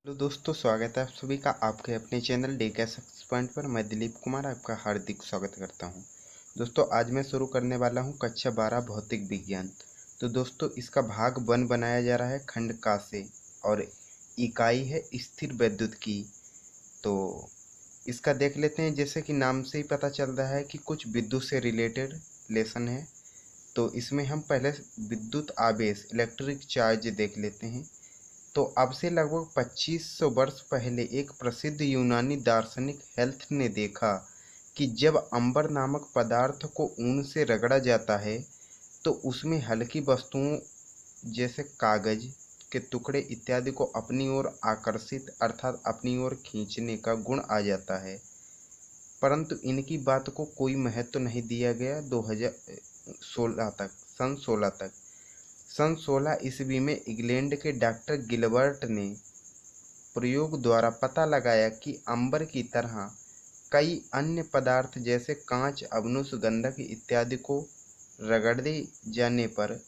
Hello दोस्तों, स्वागत है आप सभी का आपके अपने चैनल डे का सक्सेस पॉइंट पर। मैं दिलीप कुमार आपका हार्दिक स्वागत करता हूं। दोस्तों, आज मैं शुरू करने वाला हूं कक्षा 12 भौतिक विज्ञान। तो दोस्तों, इसका भाग 1 बनाया जा रहा है खंड का से, और इकाई है स्थिर वैद्युत की। तो इसका देख लेते हैं। जैसे कि नाम से ही पता चल रहा है कि कुछ विद्युत से रिलेटेड लेसन है। तो इसमें हम पहले विद्युत आवेश इलेक्ट्रिक चार्ज देख लेते हैं। तो अब से लगभग 2500 वर्ष पहले एक प्रसिद्ध यूनानी दार्शनिक हेल्थ ने देखा कि जब अंबर नामक पदार्थ को ऊन से रगड़ा जाता है तो उसमें हल्की वस्तुओं जैसे कागज के टुकड़े इत्यादि को अपनी ओर आकर्षित अर्थात अपनी ओर खींचने का गुण आ जाता है। परंतु इनकी बात को कोई महत्व नहीं दिया गया। 2016 तक सन 16 ईस्वी में इंग्लैंड के डॉक्टर गिलबर्ट ने प्रयोग द्वारा पता लगाया कि अंबर की तरह कई अन्य पदार्थ जैसे कांच, अवनुष, गंधक इत्यादि को रगड़े जाने पर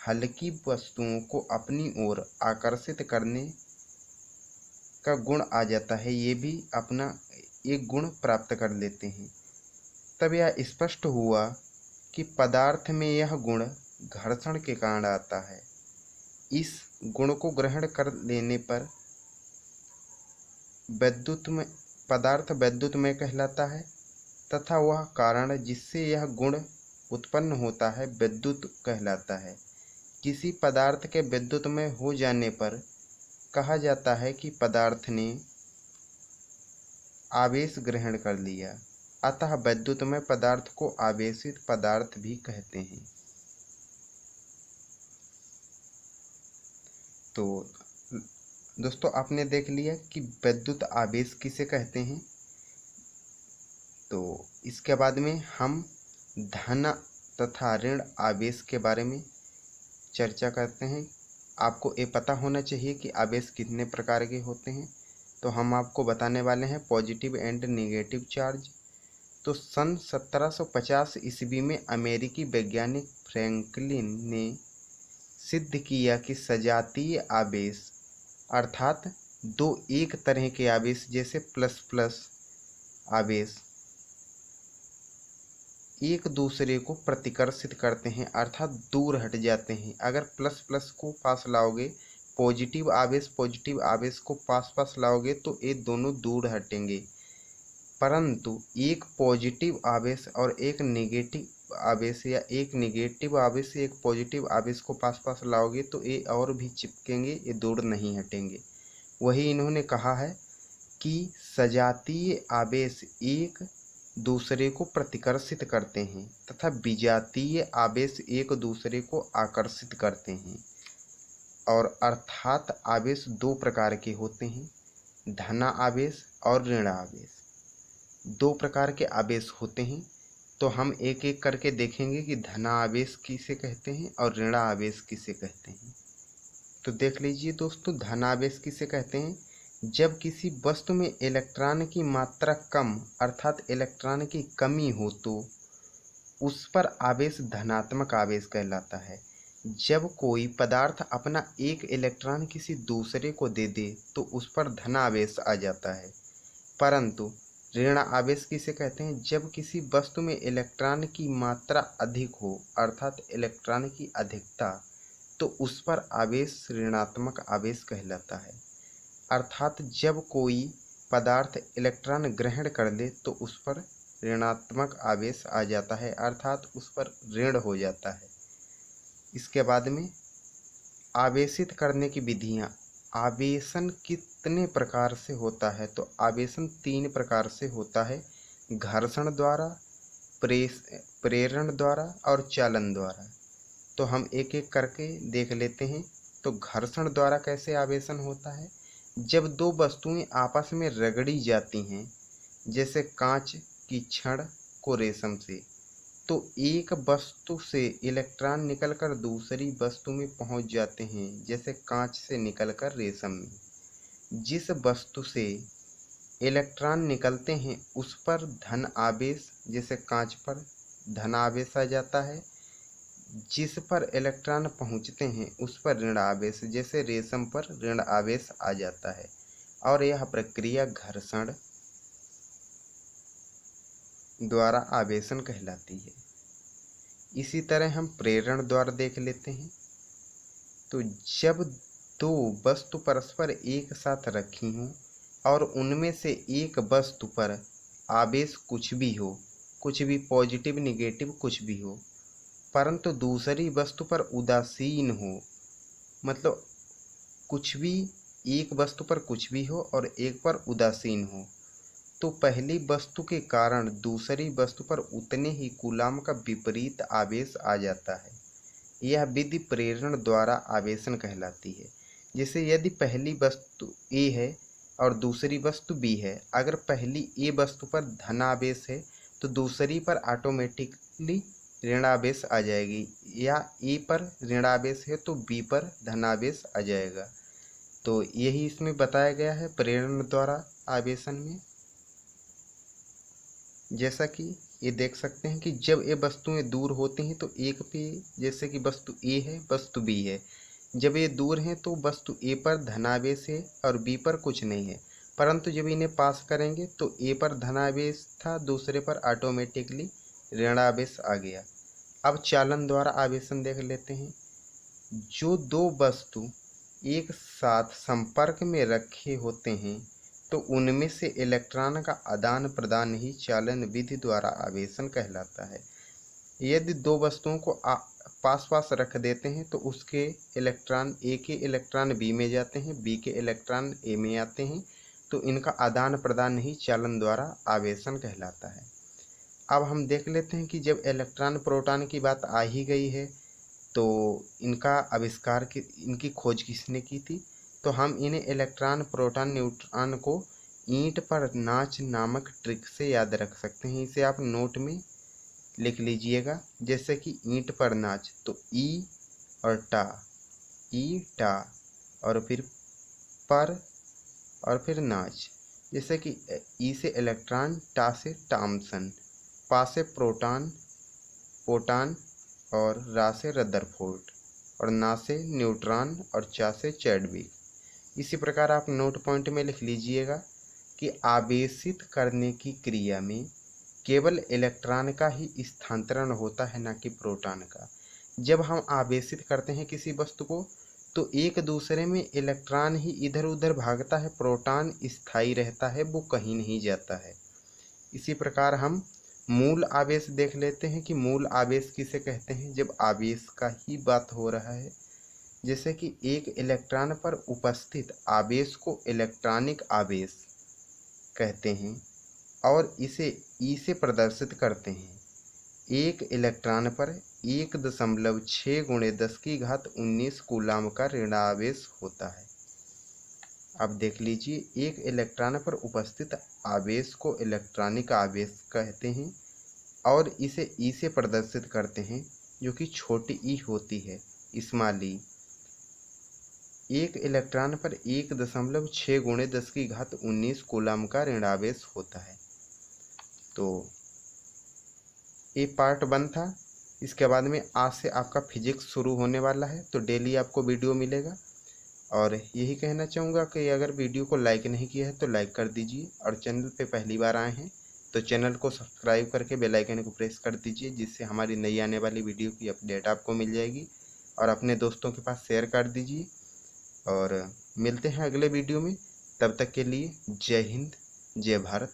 हल्की वस्तुओं को अपनी ओर आकर्षित करने का गुण आ जाता है। ये भी अपना एक गुण प्राप्त कर लेते हैं। तब यह स्पष्ट हुआ कि पदार्थ में यह गुण घर्षण के कारण आता है। इस गुण को ग्रहण कर लेने पर पदार्थ वैद्युतमय कहलाता है तथा वह कारण जिससे यह गुण उत्पन्न होता है विद्युत कहलाता है। किसी पदार्थ के विद्युतमय हो जाने पर कहा जाता है कि पदार्थ ने आवेश ग्रहण कर लिया। अतः वैद्युतमय पदार्थ को आवेशित पदार्थ भी कहते हैं। तो दोस्तों, आपने देख लिया कि विद्युत आवेश किसे कहते हैं। तो इसके बाद में हम धन तथा ऋण आवेश के बारे में चर्चा करते हैं। आपको ये पता होना चाहिए कि आवेश कितने प्रकार के होते हैं। तो हम आपको बताने वाले हैं पॉजिटिव एंड नेगेटिव चार्ज। तो सन 1750 ईस्वी में अमेरिकी वैज्ञानिक फ्रैंकलिन ने सिद्ध किया कि सजातीय आवेश अर्थात दो एक तरह के आवेश जैसे प्लस प्लस आवेश एक दूसरे को प्रतिकर्षित करते हैं अर्थात दूर हट जाते हैं। अगर प्लस प्लस को पास लाओगे, पॉजिटिव आवेश को पास लाओगे तो ये दोनों दूर हटेंगे। परंतु एक पॉजिटिव आवेश और एक नेगेटिव आवेश या एक नेगेटिव आवेश से एक पॉजिटिव आवेश को पास लाओगे तो ये और भी चिपकेंगे, ये दूर नहीं हटेंगे। वही इन्होंने कहा है कि सजातीय आवेश एक दूसरे को प्रतिकर्षित करते हैं तथा विजातीय आवेश एक दूसरे को आकर्षित करते हैं। और अर्थात आवेश दो प्रकार के होते हैं, धन आवेश और ऋण आवेश। दो प्रकार के आवेश होते हैं। तो हम एक एक करके देखेंगे कि धन आवेश किसे कहते हैं और ऋण आवेश किसे कहते हैं। तो देख लीजिए दोस्तों, धन आवेश किसे कहते हैं। जब किसी वस्तु में इलेक्ट्रॉन की मात्रा कम अर्थात इलेक्ट्रॉन की कमी हो तो उस पर आवेश धनात्मक आवेश कहलाता है। जब कोई पदार्थ अपना एक इलेक्ट्रॉन किसी दूसरे को दे दे तो उस पर धन आवेश आ जाता है। परंतु ऋण आवेश किसे कहते हैं। जब किसी वस्तु में इलेक्ट्रॉन की मात्रा अधिक हो अर्थात इलेक्ट्रॉन की अधिकता, तो उस पर आवेश ऋणात्मक आवेश कहलाता है। अर्थात जब कोई पदार्थ इलेक्ट्रॉन ग्रहण कर ले तो उस पर ऋणात्मक आवेश आ जाता है अर्थात उस पर ऋण हो जाता है। इसके बाद में आवेशित करने की विधियां। आवेशन कितने प्रकार से होता है। तो आवेशन 3 प्रकार से होता है, घर्षण द्वारा, प्रेरण द्वारा और चालन द्वारा। तो हम एक एक करके देख लेते हैं। तो घर्षण द्वारा कैसे आवेशन होता है। जब दो वस्तुएं आपस में रगड़ी जाती हैं, जैसे कांच की छड़ को रेशम से, तो एक वस्तु से इलेक्ट्रॉन निकलकर दूसरी वस्तु में पहुंच जाते हैं, जैसे कांच से निकलकर रेशम में। जिस वस्तु से इलेक्ट्रॉन निकलते हैं उस पर धन आवेश, जैसे कांच पर धन आवेश आ जाता है। जिस पर इलेक्ट्रॉन पहुंचते हैं उस पर ऋण आवेश, जैसे रेशम पर ऋण आवेश आ जाता है। और यह प्रक्रिया घर्षण द्वारा आवेशन कहलाती है। इसी तरह हम प्रेरण द्वारा देख लेते हैं। तो जब दो वस्तु परस्पर एक साथ रखी हों और उनमें से एक वस्तु पर आवेश कुछ भी हो, कुछ भी पॉजिटिव निगेटिव कुछ भी हो, परंतु दूसरी वस्तु पर उदासीन हो, मतलब कुछ भी, एक वस्तु पर कुछ भी हो और एक पर उदासीन हो, तो पहली वस्तु के कारण दूसरी वस्तु पर उतने ही कूलाम का विपरीत आवेश आ जाता है। यह विधि प्रेरण द्वारा आवेशन कहलाती है। जैसे यदि पहली वस्तु ए है और दूसरी वस्तु बी है, अगर पहली ए वस्तु पर धनावेश है तो दूसरी पर ऑटोमेटिकली ऋणावेश आ जाएगी, या ए पर ऋणावेश है तो बी पर धनावेश आ जाएगा। तो यही इसमें बताया गया है प्रेरण द्वारा आवेशन में। जैसा कि ये देख सकते हैं कि जब ये वस्तुएं दूर होती हैं तो एक पे, जैसे कि वस्तु ए है वस्तु बी है, जब ये दूर हैं तो वस्तु ए पर धनावेश है और बी पर कुछ नहीं है, परंतु जब इन्हें पास करेंगे तो ए पर धनावेश था, दूसरे पर ऑटोमेटिकली ऋणावेश आ गया। अब चालन द्वारा आवेशन देख लेते हैं। जो दो वस्तु एक साथ संपर्क में रखे होते हैं तो उनमें से इलेक्ट्रॉन का आदान प्रदान ही चालन विधि द्वारा आवेशन कहलाता है। यदि दो वस्तुओं को पास पास रख देते हैं तो उसके इलेक्ट्रॉन, ए के इलेक्ट्रॉन बी में जाते हैं, बी के इलेक्ट्रॉन ए में आते हैं, तो इनका आदान प्रदान ही चालन द्वारा आवेशन कहलाता है। अब हम देख लेते हैं कि जब इलेक्ट्रॉन प्रोटॉन की बात आ ही गई है तो इनका आविष्कार की, इनकी खोज किसने की थी? तो हम इन्हें इलेक्ट्रॉन प्रोटॉन न्यूट्रॉन को ईंट पर नाच नामक ट्रिक से याद रख सकते हैं। इसे आप नोट में लिख लीजिएगा। जैसे कि ईंट पर नाच, तो ई और टा, ई टा, और फिर पर और फिर नाच। जैसे कि ई से इलेक्ट्रॉन, टा से टॉमसन, पा से प्रोटॉन पोटान, और रा से रदरफोर्ड, और ना से न्यूट्रॉन, और चा से चैडविक। इसी प्रकार आप नोट पॉइंट में लिख लीजिएगा कि आवेशित करने की क्रिया में केवल इलेक्ट्रॉन का ही स्थानांतरण होता है, ना कि प्रोटॉन का। जब हम आवेशित करते हैं किसी वस्तु को तो एक दूसरे में इलेक्ट्रॉन ही इधर उधर भागता है, प्रोटॉन स्थायी रहता है, वो कहीं नहीं जाता है। इसी प्रकार हम मूल आवेश देख लेते हैं कि मूल आवेश किसे कहते हैं, जब आवेश का ही बात हो रहा है। जैसे कि एक इलेक्ट्रॉन पर उपस्थित आवेश को इलेक्ट्रॉनिक आवेश कहते हैं और इसे ई से प्रदर्शित करते हैं। एक इलेक्ट्रॉन पर 1.6 × 10⁻19 कूलाम का ऋणावेश होता है। अब देख लीजिए, एक इलेक्ट्रॉन पर उपस्थित आवेश को इलेक्ट्रॉनिक आवेश कहते हैं और इसे ई से प्रदर्शित करते हैं, जो कि छोटी ई होती है, स्मॉल ई। एक इलेक्ट्रॉन पर 1.6 × 10⁻19 कूलाम का ऋणावेश होता है। तो ये पार्ट 1 था। इसके बाद में आज से आपका फिजिक्स शुरू होने वाला है, तो डेली आपको वीडियो मिलेगा। और यही कहना चाहूँगा कि अगर वीडियो को लाइक नहीं किया है तो लाइक कर दीजिए, और चैनल पे पहली बार आए हैं तो चैनल को सब्सक्राइब करके बेल आइकन को प्रेस कर दीजिए, जिससे हमारी नई आने वाली वीडियो की अपडेट आपको मिल जाएगी। और अपने दोस्तों के पास शेयर कर दीजिए। और मिलते हैं अगले वीडियो में, तब तक के लिए जय हिंद, जय भारत।